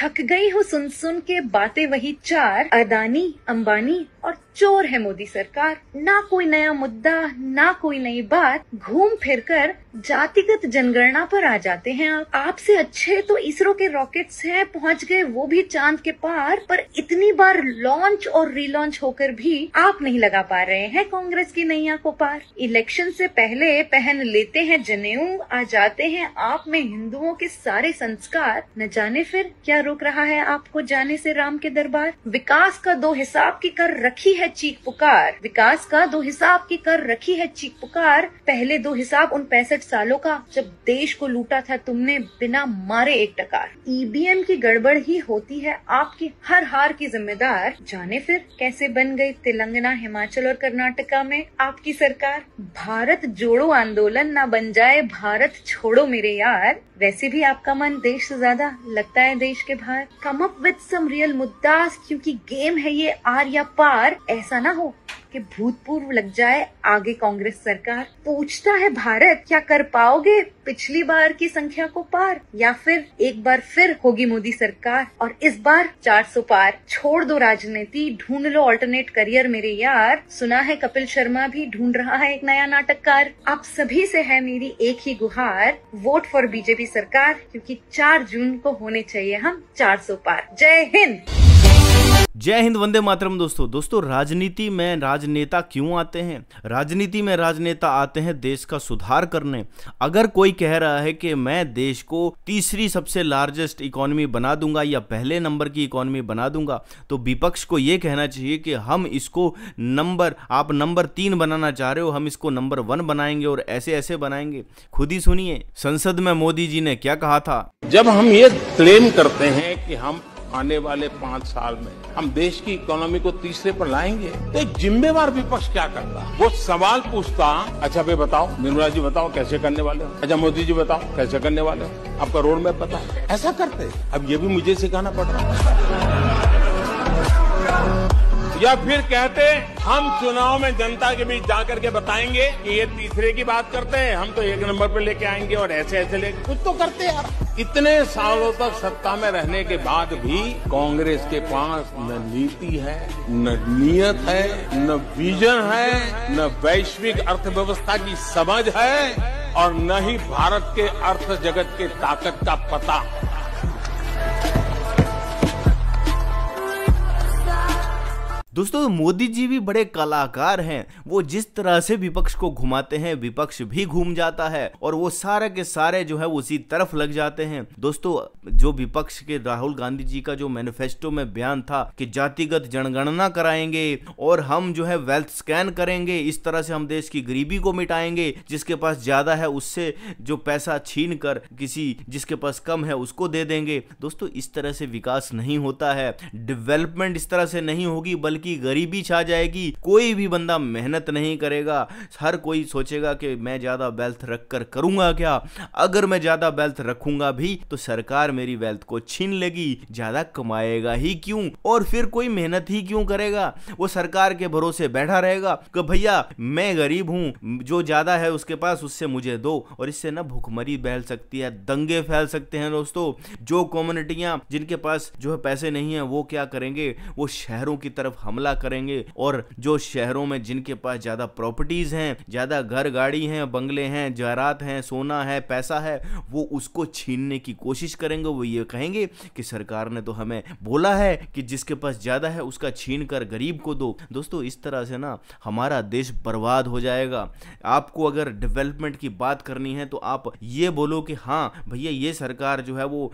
थक गई हूँ सुन सुन के बातें वही चार, अदानी अंबानी और चोर है मोदी सरकार। ना कोई नया मुद्दा ना कोई नई बात, घूम फिर कर जातिगत जनगणना पर आ जाते हैं आप। आपसे अच्छे तो इसरो के रॉकेट्स हैं, पहुंच गए वो भी चांद के पार। पर इतनी बार लॉन्च और रीलॉन्च होकर भी आप नहीं लगा पा रहे हैं कांग्रेस की नैया को पार। इलेक्शन से पहले पहन लेते हैं जनेऊ, आ जाते हैं आप में हिंदुओं के सारे संस्कार। न जाने फिर क्या रोक रहा है आपको जाने से राम के दरबार। विकास का दो हिसाब की कर रखी है चीख पुकार, विकास का दो हिसाब की कर रखी है चीख पुकार। पहले दो हिसाब उन 65 सालों का जब देश को लूटा था तुमने बिना मारे एक टकार। ईवीएम की गड़बड़ ही होती है आपकी हर हार की जिम्मेदार। जाने फिर कैसे बन गई तेलंगाना हिमाचल और कर्नाटका में आपकी सरकार। भारत जोड़ो आंदोलन ना बन जाए भारत छोड़ो मेरे यार। वैसे भी आपका मन देश से ज्यादा लगता है देश के बाहर। Come up with some real मुद्दास, क्योंकि गेम है ये आर या पार। ऐसा ना हो कि भूतपूर्व लग जाए आगे कांग्रेस सरकार। पूछता है भारत क्या कर पाओगे पिछली बार की संख्या को पार, या फिर एक बार फिर होगी मोदी सरकार और इस बार 400 पार। छोड़ दो राजनीति, ढूंढ लो ऑल्टरनेट करियर मेरे यार। सुना है कपिल शर्मा भी ढूंढ रहा है एक नया नाटककार। आप सभी से है मेरी एक ही गुहार, वोट फॉर बीजेपी सरकार, क्योंकि 4 जून को होने चाहिए हम 400 पार। जय हिंद। जय हिंद, वंदे मातरम। दोस्तों राजनीति में राजनेता क्यों आते हैं? राजनीति में राजनेता आते हैं देश का सुधार करने। अगर कोई कह रहा है कि मैं देश को तीसरी सबसे लार्जेस्ट इकोनॉमी बना दूंगा या पहले नंबर की इकोनॉमी बना दूंगा, तो विपक्ष को यह कहना चाहिए कि हम इसको आप नंबर 3 बनाना चाह रहे हो, हम इसको नंबर 1 बनाएंगे और ऐसे ऐसे बनाएंगे। खुद ही सुनिए संसद में मोदी जी ने क्या कहा था। जब हम ये क्लेम करते हैं कि हम आने वाले 5 साल में हम देश की इकोनॉमी को तीसरे पर लाएंगे, तो एक जिम्मेवार विपक्ष क्या करता? वो सवाल पूछता, अच्छा भाई बताओ, निर्मला जी बताओ कैसे करने वाले हो, अच्छा मोदी जी बताओ कैसे करने वाले हो, आपका रोड मैप बताओ। ऐसा करते। अब ये भी मुझे सिखाना पड़ रहा है। या फिर कहते हम चुनाव में जनता के बीच जाकर के बताएंगे कि ये तीसरे की बात करते हैं, हम तो 1 नंबर पे लेके आएंगे और ऐसे ऐसे लेके कुछ तो करते यार। इतने सालों तक सत्ता में रहने के बाद भी कांग्रेस के पास न नीति है, न नीयत है, न विजन है, न वैश्विक अर्थव्यवस्था की समझ है और न ही भारत के अर्थ जगत के ताकत का पता। दोस्तों मोदी जी भी बड़े कलाकार हैं। वो जिस तरह से विपक्ष को घुमाते हैं विपक्ष भी घूम जाता है और वो सारे के सारे जो है उसी तरफ लग जाते हैं। दोस्तों जो विपक्ष के राहुल गांधी जी का जो मैनिफेस्टो में बयान था कि जातिगत जनगणना कराएंगे और हम जो है वेल्थ स्कैन करेंगे, इस तरह से हम देश की गरीबी को मिटाएंगे, जिसके पास ज्यादा है उससे जो पैसा छीन कर किसी जिसके पास कम है उसको दे देंगे। दोस्तों इस तरह से विकास नहीं होता है, डेवलपमेंट इस तरह से नहीं होगी, बल्कि गरीबी छा जाएगी। कोई भी बंदा मेहनत नहीं करेगा, हर कोई सोचेगा कि मैं ज्यादा वेल्थ रखकर करूंगा क्या। अगर मैं ज्यादा वेल्थ रखूंगा भी तो सरकार मेरी वेल्थ को छीन लेगी, ज्यादा कमाएगा ही क्यों और फिर कोई मेहनत ही क्यों करेगा। वो सरकार के भरोसे बैठा रहेगा कि भैया मैं गरीब हूं, जो ज्यादा है उसके पास उससे मुझे दो, और इससे ना भुखमरी फैल सकती है, दंगे फैल सकते हैं। दोस्तों जो कम्युनिटियां जिनके पास जो है पैसे नहीं है वो क्या करेंगे, वो शहरों की तरफ हमला करेंगे, और जो शहरों में जिनके पास ज्यादा प्रॉपर्टीज हैं, ज्यादा घर गाड़ी हैं, बंगले हैं, जायरात हैं, सोना है, पैसा है, वो उसको छीनने की कोशिश करेंगे। वो ये कहेंगे कि सरकार ने तो हमें बोला है कि जिसके पास ज्यादा है उसका छीन कर गरीब को दो। दोस्तों इस तरह से ना हमारा देश बर्बाद हो जाएगा। आपको अगर डेवलपमेंट की बात करनी है तो आप ये बोलो कि हाँ भैया ये सरकार जो है वो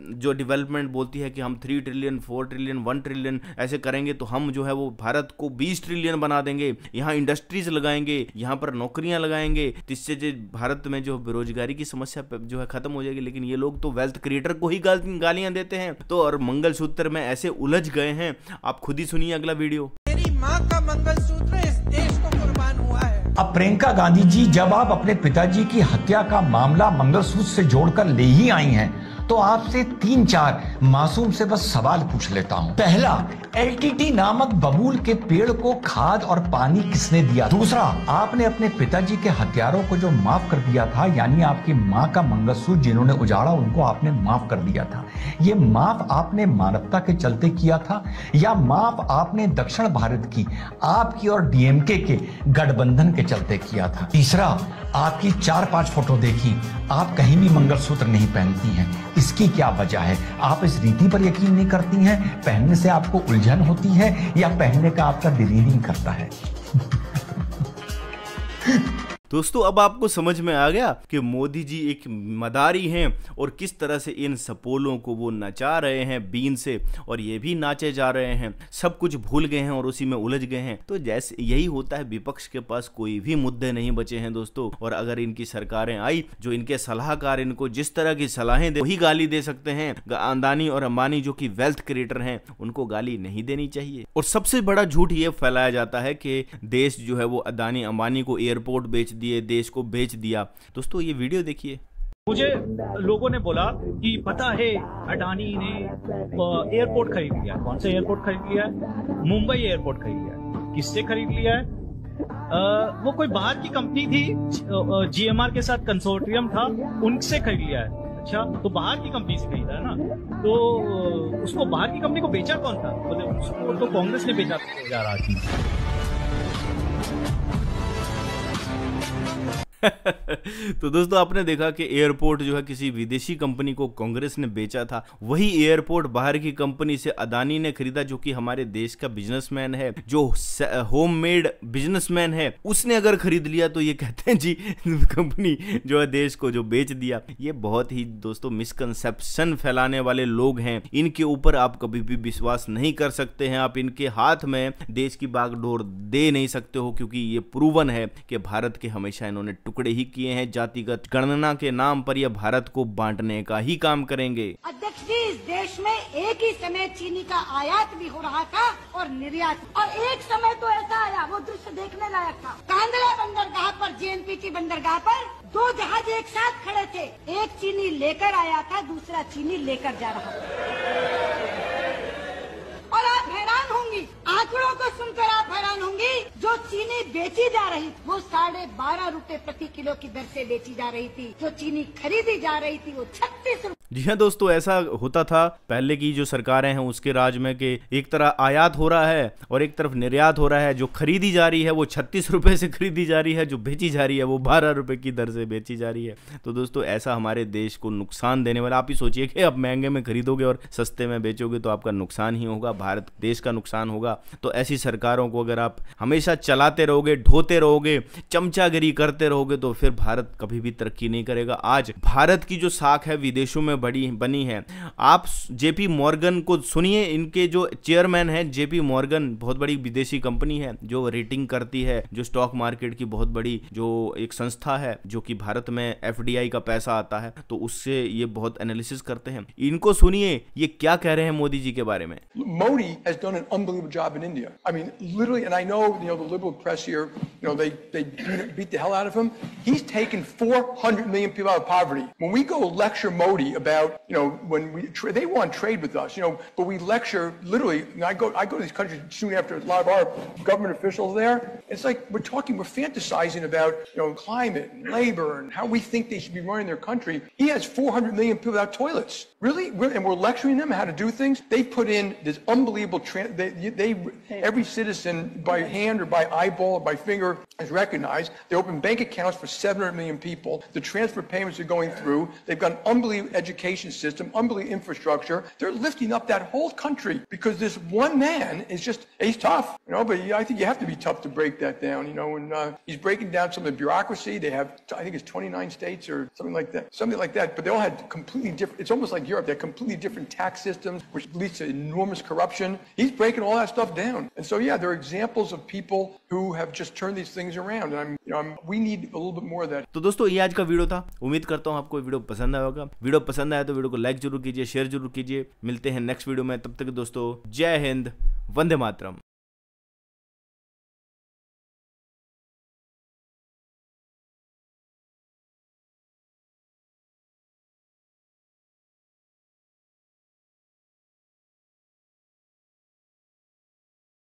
जो डेवलपमेंट बोलती है कि हम 3 ट्रिलियन 4 ट्रिलियन 1 ट्रिलियन ऐसे करेंगे तो हम जो है वो भारत को 20 ट्रिलियन बना देंगे, यहाँ इंडस्ट्रीज लगाएंगे, यहाँ पर नौकरियां लगाएंगे, जिससे जो भारत में जो बेरोजगारी की समस्या जो है खत्म हो जाएगी। लेकिन ये लोग तो वेल्थ क्रिएटर को ही गालियां देते हैं तो, और मंगलसूत्र में ऐसे उलझ गए हैं। आप खुद ही सुनिए अगला वीडियो। मेरी माँ का मंगलसूत्र इस देश को कुर्बान हुआ है। अब प्रियंका गांधी जी जब आप अपने पिताजी की हत्या का मामला मंगलसूत्र से जोड़कर ले ही आई हैं, तो आपसे 3-4 मासूम से बस सवाल पूछ लेता हूं। पहला, LTT नामक बबूल के पेड़ को खाद और पानी किसने दिया? दूसरा, आपने अपने पिताजी के हत्यारों को जो माफ कर दिया था, यानी आपकी माँ का मंगलसूत्र जिन्होंने उजाड़ा उनको आपने माफ कर दिया था, ये माफ आपने मानवता के चलते किया था या माफ आपने दक्षिण भारत की आपकी और DMK के गठबंधन के चलते किया था? तीसरा, आपकी 4-5 फोटो देखी, आप कहीं भी मंगलसूत्र नहीं पहनती हैं, इसकी क्या वजह है? आप इस रीति पर यकीन नहीं करती हैं? पहनने से आपको उलझन होती है या पहनने का आपका दिल ही नहीं करता है? दोस्तों अब आपको समझ में आ गया कि मोदी जी एक मदारी हैं और किस तरह से इन सपोलों को वो नचा रहे हैं बीन से, और ये भी नाचे जा रहे हैं, सब कुछ भूल गए हैं और उसी में उलझ गए हैं। तो जैसे यही होता है, विपक्ष के पास कोई भी मुद्दे नहीं बचे हैं दोस्तों, और अगर इनकी सरकारें आई, जो इनके सलाहकार इनको जिस तरह की सलाहें दे वही गाली दे सकते हैं। अदानी और अंबानी जो कि वेल्थ क्रिएटर हैं, उनको गाली नहीं देनी चाहिए। और सबसे बड़ा झूठ ये फैलाया जाता है कि देश जो है वो अदानी अंबानी को एयरपोर्ट बेच दिए, देश को बेच दिया। दोस्तों ये वीडियो देखिए। मुझे लोगों ने बोला कि पता है अडानी ने एयरपोर्ट खरीद लिया। कौन सा एयरपोर्ट खरीद लिया है? मुंबई एयरपोर्ट खरीद लिया है। किससे खरीद लिया है? वो कोई बाहर की कंपनी थी, GMR के साथ कंसोर्टियम था, उनसे खरीद लिया है। अच्छा, तो बाहर की कंपनी से खरीदा है ना, तो उसको बाहर की कंपनी को बेचा कौन था? उसको तो कांग्रेस ने बेचा जा रहा था। तो दोस्तों आपने देखा कि एयरपोर्ट जो है किसी विदेशी कंपनी को कांग्रेस ने बेचा था, वही एयरपोर्ट बाहर की कंपनी से अदानी ने खरीदा, जो कि हमारे देश का बिजनेसमैन है, जो होममेड बिजनेसमैन है, उसने अगर खरीद लिया तो ये कहते हैं जी कंपनी जो है देश को जो बेच दिया। ये बहुत ही दोस्तों मिसकंसेप्शन फैलाने वाले लोग हैं, इनके ऊपर आप कभी भी विश्वास नहीं कर सकते हैं। आप इनके हाथ में देश की बागडोर दे नहीं सकते हो, क्योंकि ये प्रूवन है कि भारत के हमेशा इन्होंने टुकड़े ही किए हैं। जातिगत गणना के नाम पर यह भारत को बांटने का ही काम करेंगे। अध्यक्ष जी, इस देश में एक ही समय चीनी का आयात भी हो रहा था और निर्यात, और एक समय तो ऐसा आया, वो दृश्य देखने लायक था। कांदला बंदरगाह पर, JNPT बंदरगाह पर 2 जहाज एक साथ खड़े थे, एक चीनी लेकर आया था, दूसरा चीनी लेकर जा रहा था। और आप हैरान होंगी, आंकड़ों को सुनकर आप हैरान होंगी, जो चीनी बेची जा रही वो 12.5 रुपए प्रति किलो की दर से बेची जा रही थी, जो चीनी खरीदी जा रही थी वो 36 रुपए। जी हाँ दोस्तों, ऐसा होता था पहले की जो सरकारें हैं उसके राज में, कि एक तरह आयात हो रहा है और एक तरफ निर्यात हो रहा है। जो खरीदी जा रही है वो 36 रुपए से खरीदी जा रही है, जो बेची जा रही है वो 12 रुपए की दर से बेची जा रही है। तो दोस्तों ऐसा हमारे देश को नुकसान देने वाला, आप ही सोचिए कि आप महंगे में खरीदोगे और सस्ते में बेचोगे तो आपका नुकसान ही होगा, भारत देश का नुकसान होगा। तो ऐसी सरकारों को अगर आप हमेशा चलाते रहोगे, ढोते रहोगे, चमचागिरी करते रहोगे, तो फिर भारत कभी भी तरक्की नहीं करेगा। आज भारत की जो साख है विदेशों में बनी है। आप JP मॉर्गन को सुनिए, इनके जो चेयरमैन हैं JP मॉर्गन, बहुत बड़ी विदेशी कंपनी है जो रेटिंग करती है, जो स्टॉक मार्केट की बहुत बड़ी जो एक संस्था है, जो कि भारत में FDI का पैसा आता है, तो उससे ये बहुत एनालिसिस करते हैं। इनको सुनिए ये क्या कह रहे हैं मोदी जी के बारे में। Modi has done an unbelievable job in India. I mean, literally, and I know, the liberal press here, they beat the hell out of him. He's taken 400 million people out of poverty. When we go lecture Modi about, when they want trade with us, but we lecture literally. I go to these countries soon after a lot of our government officials there. It's like we're fantasizing about, climate and labor and how we think they should be running their country. He has 400 million people without toilets. Really? And we're lecturing them how to do things. They put in this unbelievable, every citizen by hand or by eyeball or by finger is recognized. They open bank accounts for 700 million people. The transfer payments are going through. They've got an unbelievable education system, unbelievable infrastructure. They're lifting up that whole country because this one man is just, he's tough, but I think you have to be tough to break that down, and he's breaking down some of the bureaucracy. They have, I think it's 29 states or something like that, but they all had completely different, it's almost like Europe, they have completely different tax systems, which leads to enormous corruption. He's breaking all that stuff down. And so, yeah, there are examples of people who have just turned these things around. And we need a little bit more of that. तो दोस्तों ये आज का video था, उम्मीद करता हूँ आपको वीडियो पसंद आया होगा। वीडियो पसंद आया तो वीडियो को लाइक जरूर कीजिए, शेयर जरूर कीजिए। मिलते हैं नेक्स्ट वीडियो में, तब तक दोस्तों जय हिंद, वंदे मातरम।